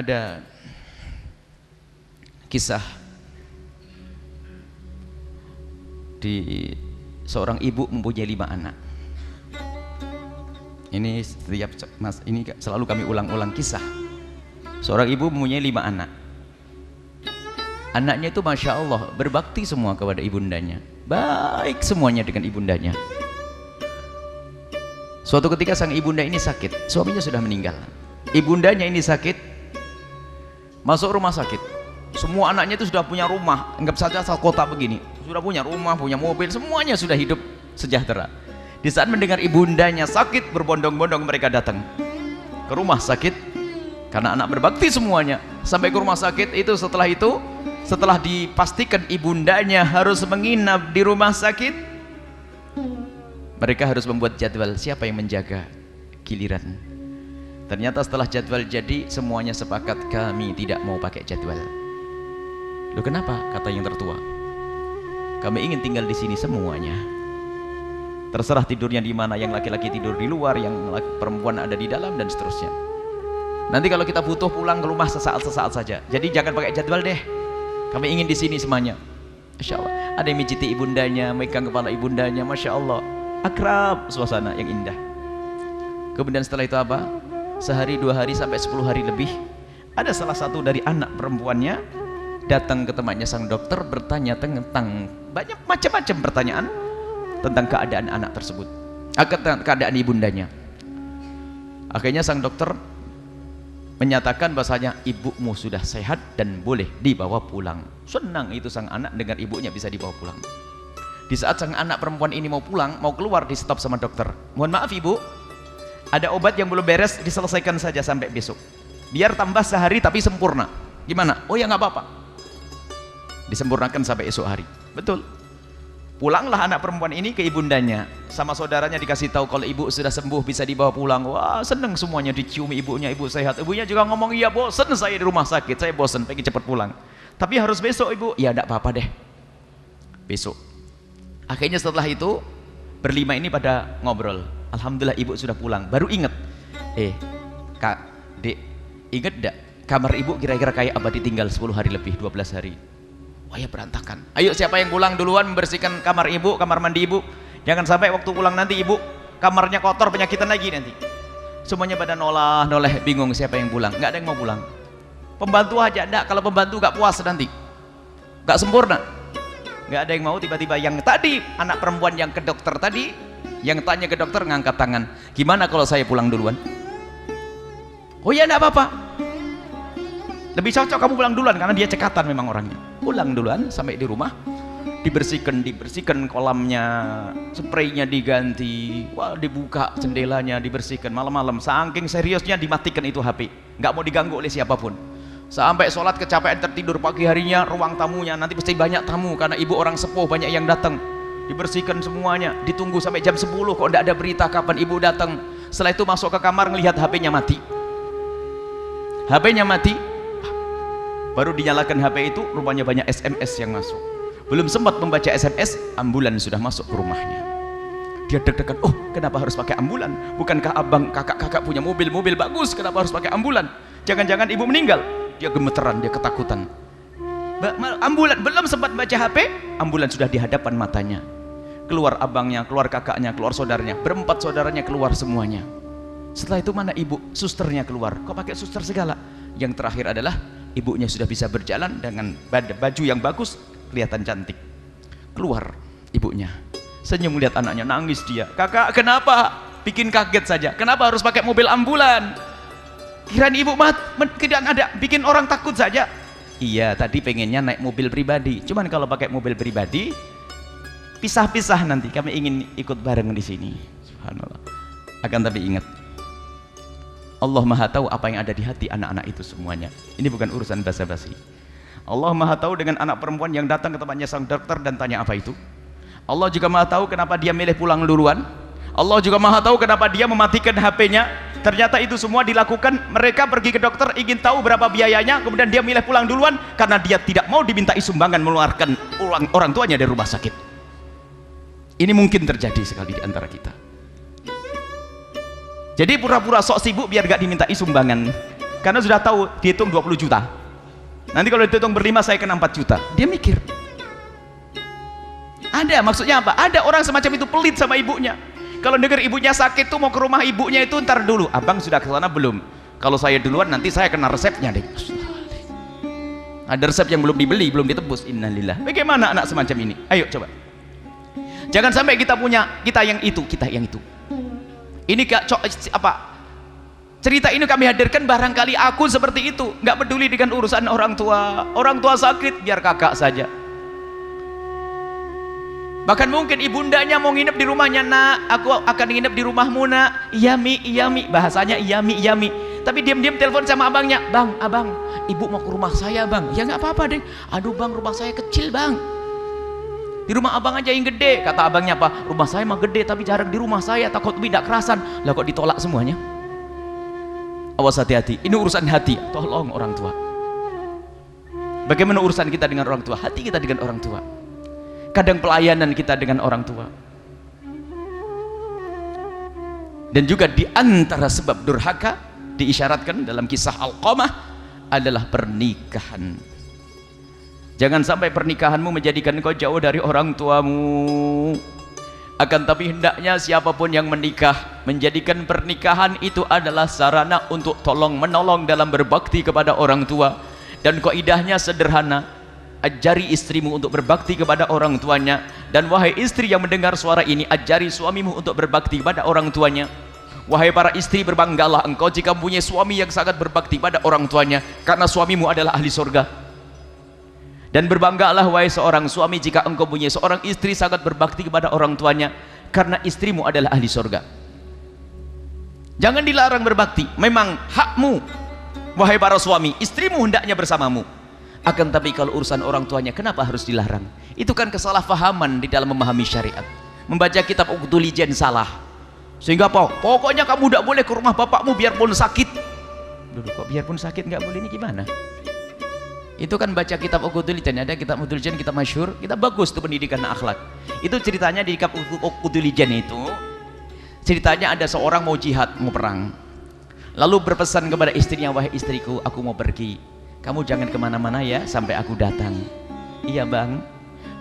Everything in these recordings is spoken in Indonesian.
ada kisah di seorang ibu mempunyai 5 anak. Ini setiap ini selalu kami ulang-ulang kisah. Seorang ibu mempunyai 5 anak. Anaknya itu masya Allah berbakti semua kepada ibundanya, baik semuanya dengan ibundanya. Suatu ketika sang ibunda ini sakit, suaminya sudah meninggal. Ibundanya ini sakit, masuk rumah sakit. Semua anaknya itu sudah punya rumah, anggap saja asal kota begini, sudah punya rumah, punya mobil, semuanya sudah hidup sejahtera. Di saat mendengar ibundanya sakit, berbondong-bondong mereka datang ke rumah sakit karena anak berbakti semuanya. Sampai ke rumah sakit itu, setelah dipastikan ibundanya harus menginap di rumah sakit, mereka harus membuat jadwal siapa yang menjaga giliran. Ternyata setelah jadwal jadi, semuanya sepakat kami tidak mau pakai jadwal. Loh kenapa? Kata yang tertua, kami ingin tinggal di sini semuanya. Terserah tidurnya di mana, yang laki-laki tidur di luar, yang perempuan ada di dalam, dan seterusnya. Nanti kalau kita butuh pulang ke rumah sesaat-sesaat saja. Jadi jangan pakai jadwal deh. Kami ingin di sini semuanya. Masya Allah. Ada yang mijiti ibundanya, megang kepala ibundanya, masya Allah. Akrab, suasana yang indah. Kemudian setelah itu apa? Sehari, 2 hari, sampai 10 hari lebih, ada salah satu dari anak perempuannya datang ke temannya sang dokter, bertanya tentang banyak macam-macam pertanyaan tentang keadaan anak tersebut, keadaan ibundanya. Akhirnya sang dokter menyatakan bahasanya ibumu sudah sehat dan boleh dibawa pulang. Senang itu sang anak dengan ibunya bisa dibawa pulang. Di saat sang anak perempuan ini mau pulang, mau keluar, di stop sama dokter. Mohon maaf ibu, ada obat yang belum beres, diselesaikan saja sampai besok. Biar tambah sehari tapi sempurna. Gimana? Oh ya nggak apa-apa. Disempurnakan sampai esok hari. Betul. Pulanglah anak perempuan ini ke ibundanya. Sama saudaranya dikasih tahu kalau ibu sudah sembuh, bisa dibawa pulang. Wah seneng semuanya, diciumi ibunya, ibu sehat. Ibunya juga ngomong, iya bosen saya di rumah sakit, saya bosen, pengen cepat pulang. Tapi harus besok ibu. Ya enggak apa-apa deh, besok. Akhirnya setelah itu berlima ini pada ngobrol, alhamdulillah ibu sudah pulang. Baru inget, kak, dek, inget enggak kamar ibu kira-kira kayak apa ditinggal 10 hari lebih, 12 hari. Wah ya berantakan. Ayo siapa yang pulang duluan membersihkan kamar ibu, kamar mandi ibu. Jangan sampai waktu pulang nanti ibu kamarnya kotor, penyakitan lagi nanti. Semuanya pada noleh, bingung siapa yang pulang. Nggak ada yang mau pulang. Pembantu aja enggak, kalau pembantu nggak puas nanti, nggak sempurna. Nggak ada yang mau. Tiba-tiba yang tadi anak perempuan yang ke dokter tadi, yang tanya ke dokter, ngangkat tangan, gimana kalau saya pulang duluan? Oh ya enggak apa-apa, lebih cocok kamu pulang duluan karena dia cekatan memang orangnya. Pulang duluan, sampai di rumah dibersihkan kolamnya, spraynya diganti, wah dibuka jendelanya, dibersihkan. Malam-malam saking seriusnya dimatikan itu HP, nggak mau diganggu oleh siapapun. Sampai sholat kecapean tertidur, pagi harinya ruang tamunya nanti pasti banyak tamu karena ibu orang sepuh banyak yang datang, dibersihkan semuanya. Ditunggu sampai jam 10 kok tidak ada berita kapan ibu datang. Setelah itu masuk ke kamar, ngelihat HP-nya mati. HP-nya mati, baru dinyalakan HP itu, rupanya banyak SMS yang masuk. Belum sempat membaca SMS, ambulan sudah masuk ke rumahnya. Dia deg-degan, oh kenapa harus pakai ambulan? Bukankah abang kakak-kakak punya mobil bagus, kenapa harus pakai ambulan? Jangan-jangan ibu meninggal? Dia gemeteran, dia ketakutan. Ambulan, belum sempat baca HP, ambulan sudah di hadapan matanya. Keluar abangnya, keluar kakaknya, keluar saudaranya, berempat saudaranya keluar semuanya. Setelah itu mana ibu? Susternya keluar. Kok pakai suster segala? Yang terakhir adalah ibunya sudah bisa berjalan dengan baju yang bagus, kelihatan cantik. Keluar ibunya, senyum lihat anaknya, nangis dia. Kakak kenapa? Bikin kaget saja. Kenapa harus pakai mobil ambulan? Kirain ibu tidak ada, bikin orang takut saja. Iya, tadi pengennya naik mobil pribadi. Cuman kalau pakai mobil pribadi, pisah-pisah nanti. Kami ingin ikut bareng di sini. Subhanallah. Akan tapi ingat, Allah Maha tahu apa yang ada di hati anak-anak itu semuanya. Ini bukan urusan basa-basi. Allah Maha tahu dengan anak perempuan yang datang ke tempatnya sang dokter dan tanya apa itu. Allah juga Maha tahu kenapa dia milih pulang duluan. Allah juga Maha tahu kenapa dia mematikan HP-nya. Ternyata itu semua dilakukan, mereka pergi ke dokter ingin tahu berapa biayanya, kemudian dia milih pulang duluan karena dia tidak mau dimintai sumbangan mengeluarkan orang tuanya dari rumah sakit. Ini mungkin terjadi sekali di antara kita. Jadi pura-pura sok sibuk biar gak dimintai sumbangan. karena sudah tahu dihitung 20 juta. Nanti kalau dihitung berlima saya kena 4 juta. Dia mikir. Ada, maksudnya apa? Ada orang semacam itu pelit sama ibunya. Kalau dengar ibunya sakit tuh mau ke rumah ibunya itu, ntar dulu. Abang sudah ke sana belum? Kalau saya duluan nanti saya kena resepnya deh. Ada resep yang belum dibeli, belum ditebus. Innalillah. Bagaimana anak semacam ini? Ayo coba. Jangan sampai kita punya, kita yang itu. Ini apa? Cerita ini kami hadirkan barangkali aku seperti itu, nggak peduli dengan urusan orang tua. Orang tua sakit, biar kakak saja. Bahkan mungkin ibundanya mau nginep di rumahnya, nak, aku akan nginep di rumahmu, nak. Iya mi, bahasanya iya mi. Tapi diam-diam telepon sama abangnya, bang, abang, ibu mau ke rumah saya bang. Ya nggak apa-apa deh. Aduh bang, rumah saya kecil bang. Di rumah abang aja yang gede. Kata abangnya apa? Rumah saya mah gede, tapi jarang di rumah saya, takut tidak kerasan. Lah kok ditolak semuanya? Awas hati-hati. Ini urusan hati. Tolong orang tua. Bagaimana urusan kita dengan orang tua? Hati kita dengan orang tua. Kadang pelayanan kita dengan orang tua. Dan juga di antara sebab durhaka diisyaratkan dalam kisah Alqamah adalah pernikahan. Jangan sampai pernikahanmu menjadikan kau jauh dari orang tuamu. Akan tapi hendaknya siapapun yang menikah menjadikan pernikahan itu adalah sarana untuk tolong menolong dalam berbakti kepada orang tua. Dan kaidahnya sederhana. Ajari istrimu untuk berbakti kepada orang tuanya, dan wahai istri yang mendengar suara ini, ajari suamimu untuk berbakti kepada orang tuanya. Wahai para istri, berbanggalah engkau jika mempunyai suami yang sangat berbakti pada orang tuanya, karena suamimu adalah ahli surga. Dan berbanggalah wahai seorang suami jika engkau punya seorang istri sangat berbakti kepada orang tuanya, karena istrimu adalah ahli surga. Jangan dilarang berbakti, memang hakmu wahai para suami, istrimu hendaknya bersamamu. Akan tapi kalau urusan orang tuanya, kenapa harus dilarang? Itu kan kesalahpahaman di dalam memahami syariat. Membaca kitab Uqdul Ijan salah. Sehingga apa? Pokoknya kamu tidak boleh ke rumah bapakmu biarpun sakit. Dulu kok biarpun sakit nggak boleh, ini gimana? Itu kan baca kitab Uqdul Ijan, ada kitab Uqdul Ijan, kitab masyhur, kita bagus tuh pendidikan akhlak. Itu ceritanya di kitab Uqdul Ijan itu, ceritanya ada seorang mau jihad, mau perang. Lalu berpesan kepada istrinya, wahai istriku, aku mau pergi. Kamu jangan kemana-mana ya sampai aku datang. Iya bang.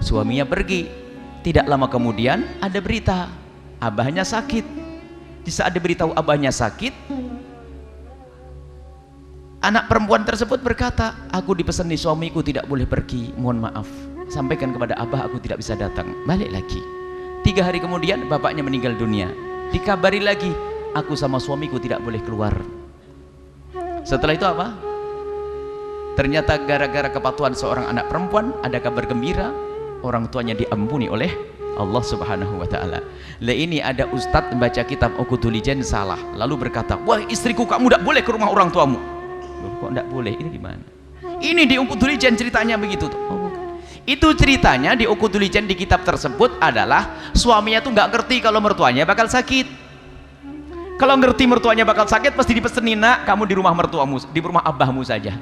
Suaminya pergi. Tidak lama kemudian ada berita abahnya sakit. Di saat diberitahu abahnya sakit, anak perempuan tersebut berkata, aku dipesani suamiku tidak boleh pergi, mohon maaf, sampaikan kepada abah aku tidak bisa datang. Balik lagi. 3 hari kemudian bapaknya meninggal dunia. Dikabari lagi, aku sama suamiku tidak boleh keluar. Setelah itu apa? Ternyata gara-gara kepatuhan seorang anak perempuan, ada kabar gembira, orang tuanya diampuni oleh Allah Subhanahu wa ta'ala. Lah ini ada ustadz membaca kitab Uqdul Ijan salah, lalu berkata, wah istriku kamu tidak boleh ke rumah orang tuamu. Loh, kok tidak boleh? Ini gimana? Ini di Uqdul Ijan ceritanya begitu tuh. Oh, itu ceritanya di Uqdul Ijan di kitab tersebut adalah suaminya tuh nggak ngerti kalau mertuanya bakal sakit. Kalau ngerti mertuanya bakal sakit, pasti dipesenin, nak kamu di rumah mertuamu, di rumah abahmu saja.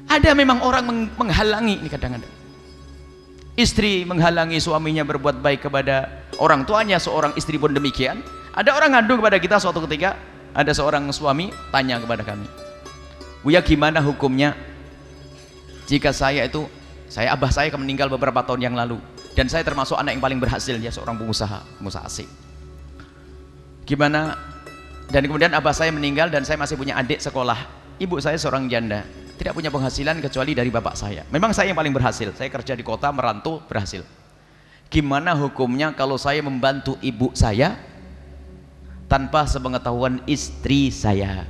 Ada memang orang menghalangi, ini kadang-kadang istri menghalangi suaminya berbuat baik kepada orang tuanya, seorang istri pun demikian. Ada orang ngadu kepada kita suatu ketika, ada seorang suami tanya kepada kami, Buya gimana hukumnya jika abah saya meninggal beberapa tahun yang lalu, dan saya termasuk anak yang paling berhasil, dia seorang pengusaha asing. Gimana? Dan kemudian abah saya meninggal dan saya masih punya adik sekolah, ibu saya seorang janda, tidak punya penghasilan kecuali dari bapak saya. Memang saya yang paling berhasil, saya kerja di kota, merantau, berhasil. Gimana hukumnya kalau saya membantu ibu saya tanpa sepengetahuan istri saya?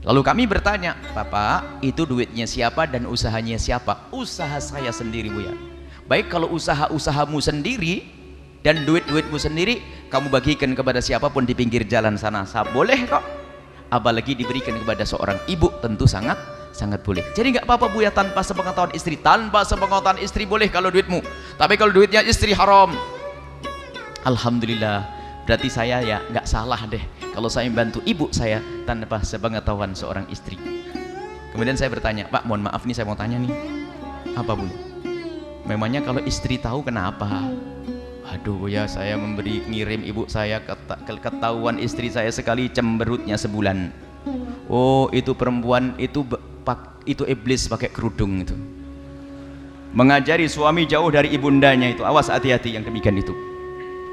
Lalu kami bertanya, bapak itu duitnya siapa dan usahanya siapa? Usaha saya sendiri Buya. Baik, kalau usaha-usahamu sendiri dan duit-duitmu sendiri kamu bagikan kepada siapapun di pinggir jalan sana, boleh kok. Apalagi diberikan kepada seorang ibu, tentu sangat boleh. Jadi nggak apa-apa Buya tanpa sepengetahuan istri. Tanpa sepengetahuan istri boleh kalau duitmu. Tapi kalau duitnya istri haram, alhamdulillah, berarti saya ya nggak salah deh kalau saya membantu ibu saya tanpa sepengetahuan seorang istri. Kemudian saya bertanya, Pak mohon maaf nih, saya mau tanya nih, apa Bu? Memangnya kalau istri tahu kenapa? Aduh ya, saya ngirim ibu saya, ketahuan istri saya sekali cemberutnya sebulan. Oh, itu perempuan itu iblis pakai kerudung itu. Mengajari suami jauh dari ibundanya itu. Awas, hati-hati yang demikian itu.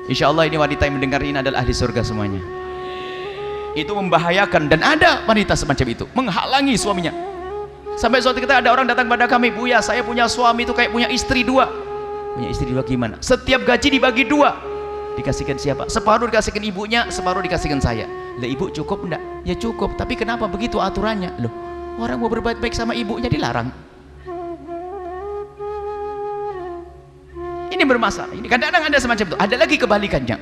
Insya Allah ini wanita yang mendengar ini adalah ahli surga semuanya. Itu membahayakan, dan ada wanita semacam itu menghalangi suaminya. Sampai suatu ketika ada orang datang pada kami, "Buya, saya punya suami itu kayak punya istri dua." Punya istri dua gimana? Setiap gaji dibagi dua. Dikasihkan siapa? Separuh dikasihkan ibunya, separuh dikasihkan saya. Lah, ibu cukup enggak? Ya cukup, tapi kenapa begitu aturannya? Loh, orang mau berbuat baik sama ibunya dilarang. Ini bermasalah. Ini kadang-kadang ada semacam itu. Ada lagi kebalikannya.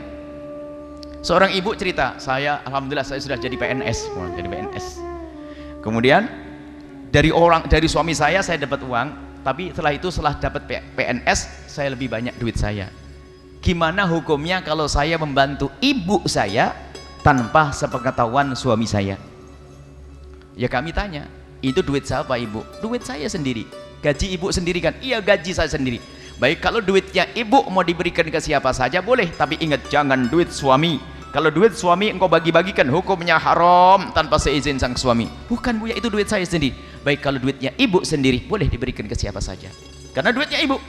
Seorang ibu cerita, alhamdulillah saya sudah jadi PNS, Kemudian dari suami saya dapat uang, tapi setelah dapat PNS saya lebih banyak duit saya. Gimana hukumnya kalau saya membantu ibu saya tanpa sepengetahuan suami saya? Ya kami tanya, itu duit siapa ibu? Duit saya sendiri. Gaji ibu sendiri kan? Iya, gaji saya sendiri. Baik, kalau duitnya ibu mau diberikan ke siapa saja boleh, tapi ingat jangan duit suami. Kalau duit suami engkau bagi-bagikan, hukumnya haram tanpa seizin sang suami. Bukan, Buya, itu duit saya sendiri. Baik, kalau duitnya ibu sendiri boleh diberikan ke siapa saja, karena duitnya ibu,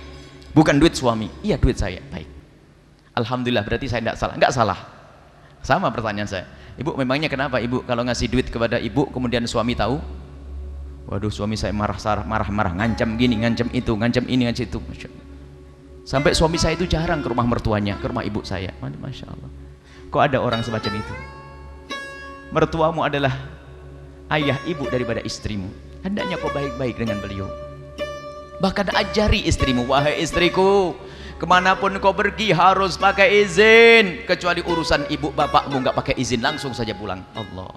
bukan duit suami. Iya, duit saya. Baik, alhamdulillah, berarti saya tidak salah. Enggak salah. Sama pertanyaan saya, ibu, memangnya kenapa ibu kalau ngasih duit kepada ibu kemudian suami tahu? Waduh, suami saya marah-marah, ngancam gini, ngancam itu, ngancam ini, ngancam itu. Sampai suami saya itu jarang ke rumah mertuanya, ke rumah ibu saya. Masya Allah, kok ada orang semacam itu? Mertuamu adalah ayah ibu daripada istrimu, hendaknya kau baik-baik dengan beliau. Bahkan ajari istrimu, wahai istriku, kemanapun kau pergi harus pakai izin, kecuali urusan ibu bapakmu nggak pakai izin, langsung saja pulang. Allah.